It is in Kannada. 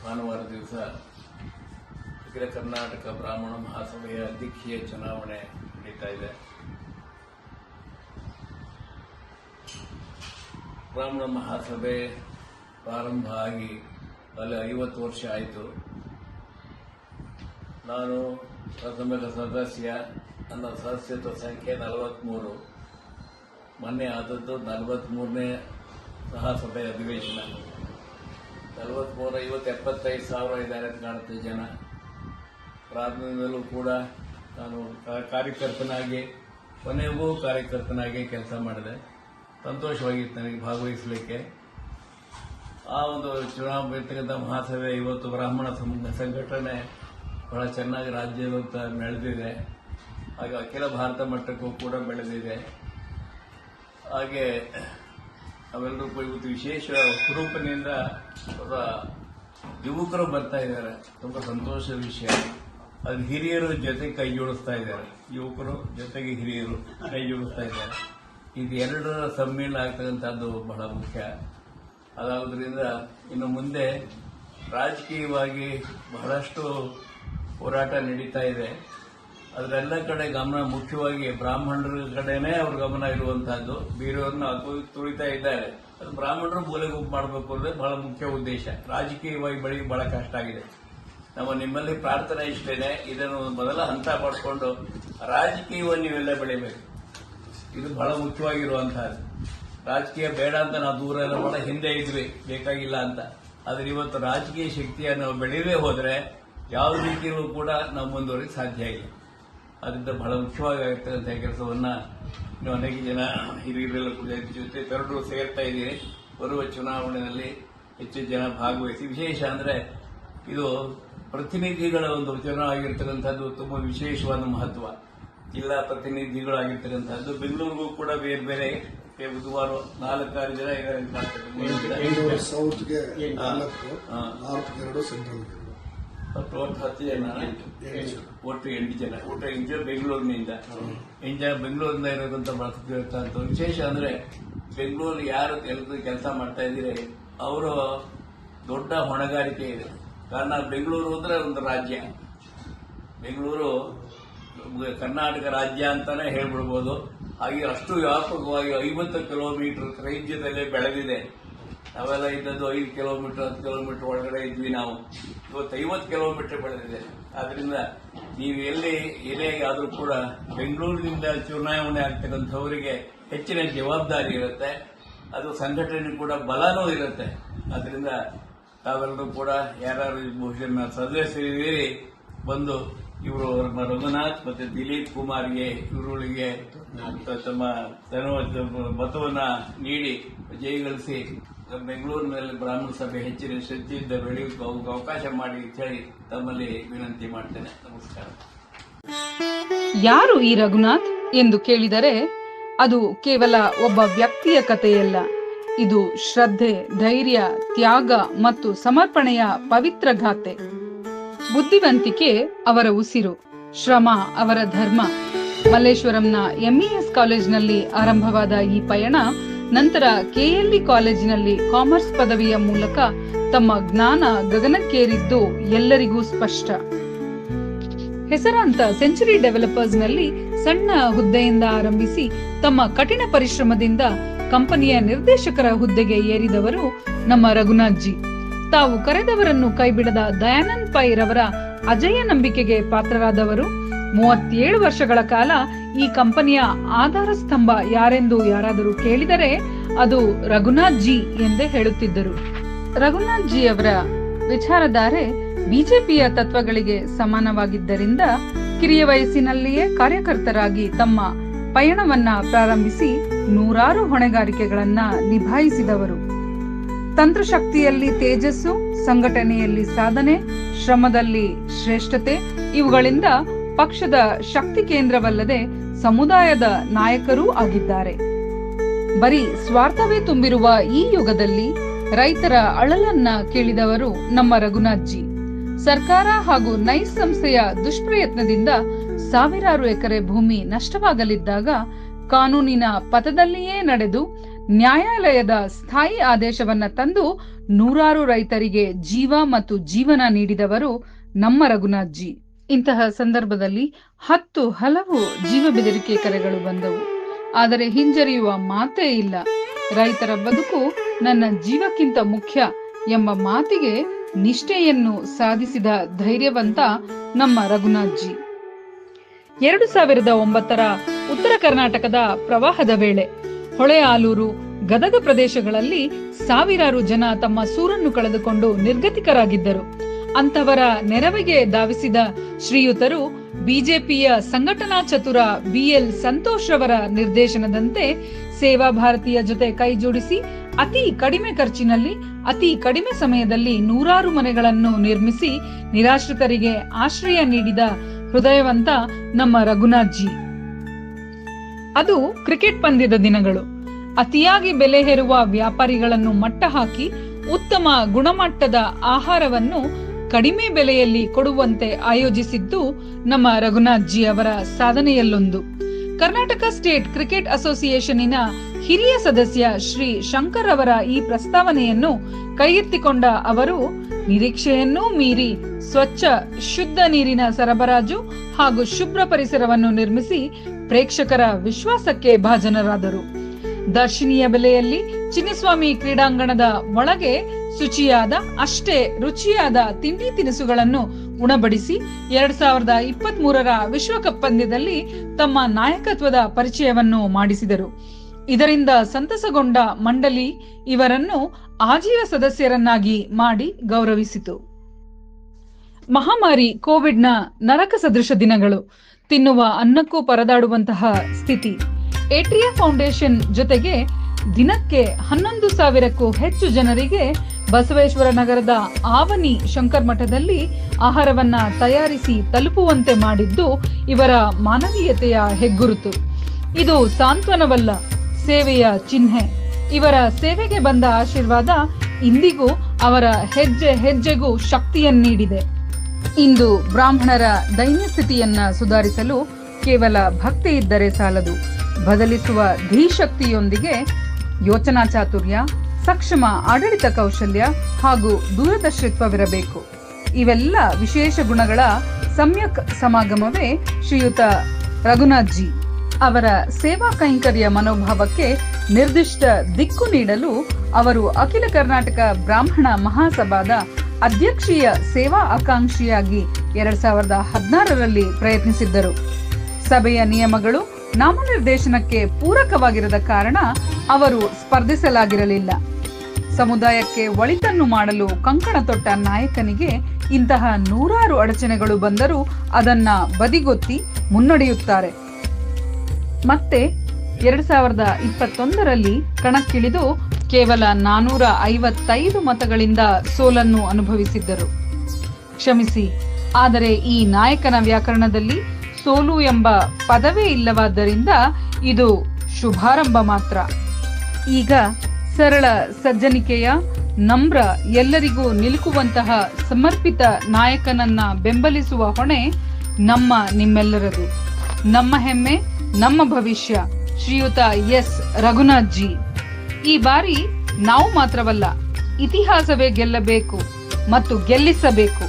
ಭಾನುವಾರ ದಿವಸ ಅಖಿಲ ಕರ್ನಾಟಕ ಬ್ರಾಹ್ಮಣ ಮಹಾಸಭೆಯ ಅಧ್ಯಕ್ಷೀಯ ಚುನಾವಣೆ ನಡೀತಾ ಇದೆ. ಬ್ರಾಹ್ಮಣ ಮಹಾಸಭೆ ಪ್ರಾರಂಭ ಆಗಿ ಅಲ್ಲಿ 50 ವರ್ಷ ಆಯಿತು. ನಾನು ಪ್ರಥಮ ಸದಸ್ಯ. ನನ್ನ ಸದಸ್ಯತ್ವ ಸಂಖ್ಯೆ 43. ಮೊನ್ನೆ ಆದದ್ದು 43ನೇ ಮಹಾಸಭೆ ಅಧಿವೇಶನ. 43 75 ಸಾವಿರ ಇದ್ದಾರೆ ಅಂತ ಕಾಣುತ್ತೆ ಜನ. ಪ್ರಾರಂಭದಲ್ಲೂ ಕೂಡ ನಾನು ಕಾರ್ಯಕರ್ತನಾಗಿ ಕೊನೆಗೂ ಕಾರ್ಯಕರ್ತನಾಗಿ ಕೆಲಸ ಮಾಡಿದೆ. ಸಂತೋಷವಾಗಿತ್ತು ನನಗೆ ಭಾಗವಹಿಸಲಿಕ್ಕೆ. ಆ ಒಂದು ಚುನಾವಣೆ ಇರ್ತಕ್ಕಂಥ ಮಹಾಸಭೆ ಇವತ್ತು ಬ್ರಾಹ್ಮಣ ಸಂಘಟನೆ ಬಹಳ ಚೆನ್ನಾಗಿ ರಾಜ್ಯದ ಬೆಳೆದಿದೆ. ಹಾಗೆ ಅಖಿಲ ಭಾರತ ಮಟ್ಟಕ್ಕೂ ಕೂಡ ಬೆಳೆದಿದೆ. ಹಾಗೆ ಅವೆಲ್ಲರೂ ಇವತ್ತು ವಿಶೇಷ ಹುರುಪಿನಿಂದ ಯುವಕರು ಬರ್ತಾ ಇದ್ದಾರೆ. ತುಂಬ ಸಂತೋಷದ ವಿಷಯ. ಅದು ಹಿರಿಯರು ಜೊತೆ ಕೈ ಜೋಡಿಸ್ತಾ ಇದ್ದಾರೆ. ಯುವಕರು ಜೊತೆಗೆ ಹಿರಿಯರು ಕೈ ಜೋಡಿಸ್ತಾ ಇದ್ದಾರೆ. ಇದು ಎರಡರ ಸಮ್ಮೇಳನ ಆಗ್ತಕ್ಕಂಥದ್ದು ಬಹಳ ಮುಖ್ಯ. ಅದಾಗೋದ್ರಿಂದ ಇನ್ನು ಮುಂದೆ ರಾಜಕೀಯವಾಗಿ ಬಹಳಷ್ಟು ಹೋರಾಟ ನಡೀತಾ ಇದೆ. ಅದರೆಲ್ಲ ಕಡೆ ಗಮನ ಮುಖ್ಯವಾಗಿ ಬ್ರಾಹ್ಮಣರ ಕಡೆನೇ ಅವ್ರ ಗಮನ ಇರುವಂತಹದ್ದು. ಬೇರೆಯವ್ರನ್ನ ತುಳಿತಾ ಇದ್ದಾರೆ. ಅದು ಬ್ರಾಹ್ಮಣರು ಮೂಲೆಗೆ ಮಾಡಬೇಕು ಅನ್ನೋದೇ ಬಹಳ ಮುಖ್ಯ ಉದ್ದೇಶ. ರಾಜಕೀಯವಾಗಿ ಬೆಳೆಗೆ ಬಹಳ ಕಷ್ಟ ಆಗಿದೆ. ನಿಮ್ಮಲ್ಲಿ ಪ್ರಾರ್ಥನೆ ಇಷ್ಟೇನೆ, ಇದನ್ನು ಮೊದಲ ಹಂತ ಮಾಡಿಕೊಂಡು ರಾಜಕೀಯವನ್ನು ನೀವೆಲ್ಲ ಬೆಳಿಬೇಕು. ಇದು ಬಹಳ ಮುಖ್ಯವಾಗಿರುವಂತಹದ್ದು. ರಾಜಕೀಯ ಬೇಡ ಅಂತ ನಾವು ದೂರ ಎಲ್ಲ ಬಹಳ ಹಿಂದೆ ಇದ್ವಿ, ಬೇಕಾಗಿಲ್ಲ ಅಂತ. ಆದ್ರೆ ಇವತ್ತು ರಾಜಕೀಯ ಶಕ್ತಿಯನ್ನು ನಾವು ಬೆಳೆಯದೇ ಹೋದ್ರೆ ಯಾವ ರೀತಿಯಲ್ಲೂ ಕೂಡ ನಾವು ಮುಂದುವರಿಕೆ ಸಾಧ್ಯ ಇಲ್ಲ. ಅದರಿಂದ ಬಹಳ ಮುಖ್ಯವಾಗಿರ್ತಕ್ಕಂಥ ಕೆಲಸವನ್ನ ನೀವು ಅನೇಕ ಜನ ಹಿರಿಯರೆಲ್ಲ ಜೊತೆ ತರಡು ಸೇರ್ತಾ ಇದ್ದೀರಿ. ಬರುವ ಚುನಾವಣೆಯಲ್ಲಿ ಹೆಚ್ಚು ಜನ ಭಾಗವಹಿಸಿ. ವಿಶೇಷ ಅಂದ್ರೆ ಇದು ಪ್ರತಿನಿಧಿಗಳ ಒಂದು ಚುನಾವಣೆ ಆಗಿರ್ತಕ್ಕಂಥದ್ದು ತುಂಬಾ ವಿಶೇಷವಾದ ಮಹತ್ವ. ಜಿಲ್ಲಾ ಪ್ರತಿನಿಧಿಗಳಾಗಿರ್ತಕ್ಕಂಥದ್ದು. ಬೆಂಗಳೂರಿಗೂ ಕೂಡ ಬೇರೆ ಬೇರೆ ಬುಧವಾರ 4-6 ಜನ ಇದ್ದಾರೆ. ಸೌತ್ಗೆ 4 ಸೆಂಟ್ರಲ್ ಒಟ್ಟು 10 ಜನ, ಒಟ್ಟು 8 ಜನ. ಒಟ್ಟು 8 ಜನ ಬೆಂಗಳೂರಿನಿಂದ. 8 ಜನ ಬೆಂಗಳೂರಿನಿಂದ ಇರೋದಂತ ವಿಶೇಷ ಅಂದ್ರೆ ಬೆಂಗಳೂರು ಯಾರು ಕೆಲಸ ಮಾಡ್ತಾ ಇದ್ದೀರಿ ಅವರು ದೊಡ್ಡ ಹೊಣೆಗಾರಿಕೆ ಇದೆ. ಕಾರಣ ಬೆಂಗಳೂರು ಅಂದ್ರೆ ಒಂದು ರಾಜ್ಯ. ಬೆಂಗಳೂರು ಕರ್ನಾಟಕ ರಾಜ್ಯ ಅಂತಾನೆ ಹೇಳ್ಬಿಡ್ಬೋದು. ಹಾಗೆ ಅಷ್ಟು ವ್ಯಾಪಕವಾಗಿ 50 ಕಿಲೋಮೀಟರ್ ತ್ರಿಜ್ಯದಲ್ಲೇ ಬೆಳೆದಿದೆ. ನಾವೆಲ್ಲ ಇದ್ದದ್ದು 5 ಕಿಲೋಮೀಟರ್ 10 ಕಿಲೋಮೀಟರ್ ಒಳಗಡೆ ಇದ್ವಿ. ನಾವು ಇವತ್ತು 50 ಕಿಲೋಮೀಟರ್ ಬೆಳೆದಿದೆ. ಆದ್ರಿಂದ ನೀವು ಏನೇ ಆದ್ರೂ ಕೂಡ ಬೆಂಗಳೂರಿನಿಂದ ಚುನಾವಣೆ ಆಗ್ತಕ್ಕಂಥವರಿಗೆ ಹೆಚ್ಚಿನ ಜವಾಬ್ದಾರಿ ಇರುತ್ತೆ. ಅದು ಸಂಘಟನೆ ಕೂಡ ಬಲನೂ ಇರುತ್ತೆ. ಆದ್ರಿಂದ ತಾವೆಲ್ಲರೂ ಕೂಡ ಯಾರು ಬಹುಶಃ ಸದಸ್ಯರಿದ್ದೀರಿ ಬಂದು ಇವರು ರಘುನಾಥ್ ಮತ್ತೆ ದಿಲೀಪ್ ಕುಮಾರ್ಗೆ ಇವರುಗಳಿಗೆ ತಮ್ಮ ಮತವನ್ನ ನೀಡಿ ಜಯಗಳಿಸಿ ಬೆಂಗಳೂರಿನಲ್ಲಿ ಬ್ರಾಹ್ಮಣ ಸಭೆ ಹೆಚ್ಚಿನ ಶ್ರದ್ಧೆಯಿಂದ ಬೆಳೆಯೋಕೆ ಅವಕಾಶ ಮಾಡಿ ಅಂತ ಹೇಳಿ ತಮ್ಮಲ್ಲಿ ವಿನಂತಿ ಮಾಡ್ತೇನೆ. ನಮಸ್ಕಾರ. ಯಾರು ಈ ರಘುನಾಥ್ ಎಂದು ಕೇಳಿದರೆ ಅದು ಕೇವಲ ಒಬ್ಬ ವ್ಯಕ್ತಿಯ ಕಥೆಯಲ್ಲ. ಇದು ಶ್ರದ್ಧೆ, ಧೈರ್ಯ, ತ್ಯಾಗ ಮತ್ತು ಸಮರ್ಪಣೆಯ ಪವಿತ್ರ ಗಾಥೆ. ಬುದ್ಧಿವಂತಿಕೆ ಅವರ ಉಸಿರು, ಶ್ರಮ ಅವರ ಧರ್ಮ. ಮಲ್ಲೇಶ್ವರಂನ ಎಂಇಎಸ್ ಕಾಲೇಜಿನಲ್ಲಿ ಆರಂಭವಾದ ಈ ಪಯಣ ನಂತರ ಕೆಎಲ್ಇ ಕಾಲೇಜಿನಲ್ಲಿ ಕಾಮರ್ಸ್ ಪದವಿಯ ಮೂಲಕ ತಮ್ಮ ಜ್ಞಾನ ಗಗನಕ್ಕೇರಿದ್ದು ಎಲ್ಲರಿಗೂ ಸ್ಪಷ್ಟ. ಹೆಸರಾಂತ ಸೆಂಚುರಿ ಡೆವಲಪರ್ಸ್ ನಲ್ಲಿ ಸಣ್ಣ ಹುದ್ದೆಯಿಂದ ಆರಂಭಿಸಿ ತಮ್ಮ ಕಠಿಣ ಪರಿಶ್ರಮದಿಂದ ಕಂಪನಿಯ ನಿರ್ದೇಶಕರ ಹುದ್ದೆಗೆ ಏರಿದವರು ನಮ್ಮ ರಘುನಾಥ್ ಜಿ. ತಾವು ಕರೆದವರನ್ನು ಕೈಬಿಡದ ದಯಾನಂದ್ ಪೈ ರವರ ಅಜೇಯ ನಂಬಿಕೆಗೆ ಪಾತ್ರರಾದವರು. 37 ವರ್ಷಗಳ ಕಾಲ ಈ ಕಂಪನಿಯ ಆಧಾರ ಸ್ತಂಭ ಯಾರೆಂದು ಯಾರಾದರೂ ಕೇಳಿದರೆ ಅದು ರಘುನಾಥ್ ಜಿ ಎಂದೇ ಹೇಳುತ್ತಿದ್ದರು. ರಘುನಾಥ್ ಜಿ ಅವರ ವಿಚಾರಧಾರೆ ಬಿಜೆಪಿಯ ತತ್ವಗಳಿಗೆ ಸಮಾನವಾಗಿದ್ದರಿಂದ ಕಿರಿಯ ವಯಸ್ಸಿನಲ್ಲಿಯೇ ಕಾರ್ಯಕರ್ತರಾಗಿ ತಮ್ಮ ಪಯಣವನ್ನ ಪ್ರಾರಂಭಿಸಿ ನೂರಾರು ಹೊಣೆಗಾರಿಕೆಗಳನ್ನ ನಿಭಾಯಿಸಿದವರು. ತಂತ್ರಶಕ್ತಿಯಲ್ಲಿ ತೇಜಸ್ಸು, ಸಂಘಟನೆಯಲ್ಲಿ ಸಾಧನೆ, ಶ್ರಮದಲ್ಲಿ ಶ್ರೇಷ್ಠತೆ ಇವುಗಳಿಂದ ಪಕ್ಷದ ಶಕ್ತಿ ಕೇಂದ್ರವಲ್ಲದೆ ಸಮುದಾಯದ ನಾಯಕರೂ ಆಗಿದ್ದಾರೆ. ಬರೀ ಸ್ವಾರ್ಥವೇ ತುಂಬಿರುವ ಈ ಯುಗದಲ್ಲಿ ರೈತರ ಅಳಲನ್ನ ಕೇಳಿದವರು ನಮ್ಮ ರಘುನಾಥ್ ಜಿ. ಸರ್ಕಾರ ಹಾಗೂ ನೈಸ್ ಸಂಸ್ಥೆಯ ದುಷ್ಪ್ರಯತ್ನದಿಂದ ಸಾವಿರಾರು ಎಕರೆ ಭೂಮಿ ನಷ್ಟವಾಗಲಿದ್ದಾಗ ಕಾನೂನಿನ ಪಥದಲ್ಲಿಯೇ ನಡೆದು ನ್ಯಾಯಾಲಯದ ಸ್ಥಾಯಿ ಆದೇಶವನ್ನ ತಂದು ನೂರಾರು ರೈತರಿಗೆ ಜೀವ ಮತ್ತು ಜೀವನ ನೀಡಿದವರು ನಮ್ಮ ರಘುನಾಥ್ಜಿ. ಇಂತಹ ಸಂದರ್ಭದಲ್ಲಿ ಹಲವು ಜೀವ ಬೆದರಿಕೆ ಕರೆಗಳು ಬಂದವು. ಆದರೆ ಹಿಂಜರಿಯುವ ಮಾತೇ ಇಲ್ಲ. ರೈತರ ಬದುಕು ನನ್ನ ಜೀವಕ್ಕಿಂತ ಮುಖ್ಯ ಎಂಬ ಮಾತಿಗೆ ನಿಷ್ಠೆಯನ್ನು ಸಾಧಿಸಿದ ಧೈರ್ಯವಂತ ನಮ್ಮ ರಘುನಾಥ್ಜಿ. 2009 ಉತ್ತರ ಕರ್ನಾಟಕದ ಪ್ರವಾಹದ ವೇಳೆ ಹೊಳೆ ಆಲೂರು, ಗದಗ ಪ್ರದೇಶಗಳಲ್ಲಿ ಸಾವಿರಾರು ಜನ ತಮ್ಮ ಸೂರನ್ನು ಕಳೆದುಕೊಂಡು ನಿರ್ಗತಿಕರಾಗಿದ್ದರು. ಅಂತವರ ನೆರವಿಗೆ ಧಾವಿಸಿದ ಶ್ರೀಯುತರು ಬಿಜೆಪಿಯ ಸಂಘಟನಾ ಚತುರ BL ಸಂತೋಷ್ ರವರ ನಿರ್ದೇಶನದಂತೆ ಸೇವಾ ಭಾರತೀಯ ಜೊತೆ ಕೈ ಜೋಡಿಸಿ ಅತಿ ಕಡಿಮೆ ಖರ್ಚಿನಲ್ಲಿ ಅತಿ ಕಡಿಮೆ ಸಮಯದಲ್ಲಿ ನೂರಾರು ಮನೆಗಳನ್ನು ನಿರ್ಮಿಸಿ ನಿರಾಶ್ರಿತರಿಗೆ ಆಶ್ರಯ ನೀಡಿದ ಹೃದಯವಂತ ನಮ್ಮ ರಘುನಾಥ್ಜಿ. ಅದು ಕ್ರಿಕೆಟ್ ಪಂದ್ಯದ ದಿನಗಳು. ಅತಿಯಾಗಿ ಬೆಲೆ ಹೇರುವ ವ್ಯಾಪಾರಿಗಳನ್ನು ಮಟ್ಟ ಹಾಕಿ ಉತ್ತಮ ಗುಣಮಟ್ಟದ ಆಹಾರವನ್ನು ಕಡಿಮೆ ಬೆಲೆಯಲ್ಲಿ ಕೊಡುವಂತೆ ಆಯೋಜಿಸಿದ್ದು ನಮ್ಮ ರಘುನಾಥ್ಜಿ ಅವರ ಸಾಧನೆಯಲ್ಲೊಂದು. ಕರ್ನಾಟಕ ಸ್ಟೇಟ್ ಕ್ರಿಕೆಟ್ ಅಸೋಸಿಯೇಷನ್ನಿನ ಹಿರಿಯ ಸದಸ್ಯ ಶ್ರೀ ಶಂಕರ್ ಅವರ ಈ ಪ್ರಸ್ತಾವನೆಯನ್ನು ಕೈಗೆತ್ತಿಕೊಂಡ ಅವರು ನಿರೀಕ್ಷೆಯನ್ನೂ ಮೀರಿ ಸ್ವಚ್ಛ ಶುದ್ಧ ನೀರಿನ ಸರಬರಾಜು ಹಾಗೂ ಶುಭ್ರ ಪರಿಸರವನ್ನು ನಿರ್ಮಿಸಿ ಪ್ರೇಕ್ಷಕರ ವಿಶ್ವಾಸಕ್ಕೆ ಭಾಜನರಾದರು. ದರ್ಶನೀಯ ಬೆಲೆಯಲ್ಲಿ ಚಿನ್ನಸ್ವಾಮಿ ಕ್ರೀಡಾಂಗಣದ ಒಳಗೆ ಶುಚಿಯಾದ ಅಷ್ಟೇ ರುಚಿಯಾದ ತಿಂಡಿ ತಿನಿಸುಗಳನ್ನು ಉಣಬಡಿಸಿ 2023 ವಿಶ್ವಕಪ್ ಪಂದ್ಯದಲ್ಲಿ ತಮ್ಮ ನಾಯಕತ್ವದ ಪರಿಚಯವನ್ನು ಮಾಡಿಸಿದರು. ಇದರಿಂದ ಸಂತಸಗೊಂಡ ಮಂಡಳಿ ಇವರನ್ನು ಆಜೀವ ಸದಸ್ಯರನ್ನಾಗಿ ಮಾಡಿ ಗೌರವಿಸಿತು. ಮಹಾಮಾರಿ ಕೋವಿಡ್ನ ನರಕ ಸದೃಶ ದಿನಗಳು. ತಿನ್ನುವ ಅನ್ನಕ್ಕೂ ಪರದಾಡುವಂತಹ ಸ್ಥಿತಿ. ಏಟ್ರಿಯಾ ಫೌಂಡೇಶನ್ ಜೊತೆಗೆ ದಿನಕ್ಕೆ 11,000ಕ್ಕೂ ಹೆಚ್ಚು ಜನರಿಗೆ ಬಸವೇಶ್ವರ ನಗರದ ಆವನಿ ಶಂಕರ್ ಮಠದಲ್ಲಿ ಆಹಾರವನ್ನ ತಯಾರಿಸಿ ತಲುಪುವಂತೆ ಮಾಡಿದ್ದು ಇವರ ಮಾನವೀಯತೆಯ ಹೆಗ್ಗುರುತು. ಇದು ಸಾಂತ್ವನವಲ್ಲ, ಸೇವೆಯ ಚಿಹ್ನೆ. ಇವರ ಸೇವೆಗೆ ಬಂದ ಆಶೀರ್ವಾದ ಇಂದಿಗೂ ಅವರ ಹೆಜ್ಜೆ ಹೆಜ್ಜೆಗೂ ಶಕ್ತಿಯನ್ನೀಡಿದೆ. ಇಂದು ಬ್ರಾಹ್ಮಣರ ದೈನ್ಯ ಸ್ಥಿತಿಯನ್ನ ಸುಧಾರಿಸಲು ಕೇವಲ ಭಕ್ತಿ ಇದ್ದರೆ ಸಾಲದು. ಬದಲಿಸುವ ಧೀಶಕ್ತಿಯೊಂದಿಗೆ ಯೋಚನಾ ಚಾತುರ್ಯ, ಸಕ್ಷಮ ಆಡಳಿತ ಕೌಶಲ್ಯ ಹಾಗೂ ದೂರದರ್ಶಿತ್ವವಿರಬೇಕು. ಇವೆಲ್ಲ ವಿಶೇಷ ಗುಣಗಳ ಸಮ್ಯಕ್ ಸಮಾಗಮವೇ ಶ್ರೀಯುತ ರಘುನಾಥ್ಜಿ. ಅವರ ಸೇವಾ ಕೈಂಕರ್ಯ ಮನೋಭಾವಕ್ಕೆ ನಿರ್ದಿಷ್ಟ ದಿಕ್ಕು ನೀಡಲು ಅವರು ಅಖಿಲ ಕರ್ನಾಟಕ ಬ್ರಾಹ್ಮಣ ಮಹಾಸಭಾದ ಅಧ್ಯಕ್ಷೀಯ ಸೇವಾ ಆಕಾಂಕ್ಷಿಯಾಗಿ 2016ರಲ್ಲಿ ಪ್ರಯತ್ನಿಸಿದ್ದರು. ಸಭೆಯ ನಿಯಮಗಳು ನಾಮನಿರ್ದೇಶನಕ್ಕೆ ಪೂರಕವಾಗಿರದ ಕಾರಣ ಅವರು ಸ್ಪರ್ಧಿಸಲಾಗಿರಲಿಲ್ಲ. ಸಮುದಾಯಕ್ಕೆ ಒಳಿತನ್ನು ಮಾಡಲು ಕಂಕಣ ತೊಟ್ಟ ನಾಯಕನಿಗೆ ಇಂತಹ ನೂರಾರು ಅಡಚಣೆಗಳು ಬಂದರೂ ಅದನ್ನ ಬದಿಗೊತ್ತಿ ಮುನ್ನಡೆಯುತ್ತಾರೆ. ಮತ್ತೆ 2021ರಲ್ಲಿ ಕಣಕ್ಕಿಳಿದು ಕೇವಲ 455 ಮತಗಳಿಂದ ಸೋಲನ್ನು ಅನುಭವಿಸಿದ್ದರು. ಕ್ಷಮಿಸಿ, ಆದರೆ ಈ ನಾಯಕನ ವ್ಯಾಕರಣದಲ್ಲಿ ಸೋಲು ಎಂಬ ಪದವೇ ಇಲ್ಲವಾದ್ದರಿಂದ ಇದು ಶುಭಾರಂಭ ಮಾತ್ರ. ಈಗ ಸರಳ ಸಜ್ಜನಿಕೆಯ ನಮ್ರ, ಎಲ್ಲರಿಗೂ ನಿಲುಕುವಂತಹ ಸಮರ್ಪಿತ ನಾಯಕನನ್ನ ಬೆಂಬಲಿಸುವ ಹೊಣೆ ನಿಮ್ಮೆಲ್ಲರದು. ನಮ್ಮ ಹೆಮ್ಮೆ, ನಮ್ಮ ಭವಿಷ್ಯ ಶ್ರೀಯುತ ಎಸ್ ರಘುನಾಥ್ಜಿ. ಈ ಬಾರಿ ನಾವು ಮಾತ್ರವಲ್ಲ, ಇತಿಹಾಸವೇ ಗೆಲ್ಲಬೇಕು ಮತ್ತು ಗೆಲ್ಲಿಸಬೇಕು.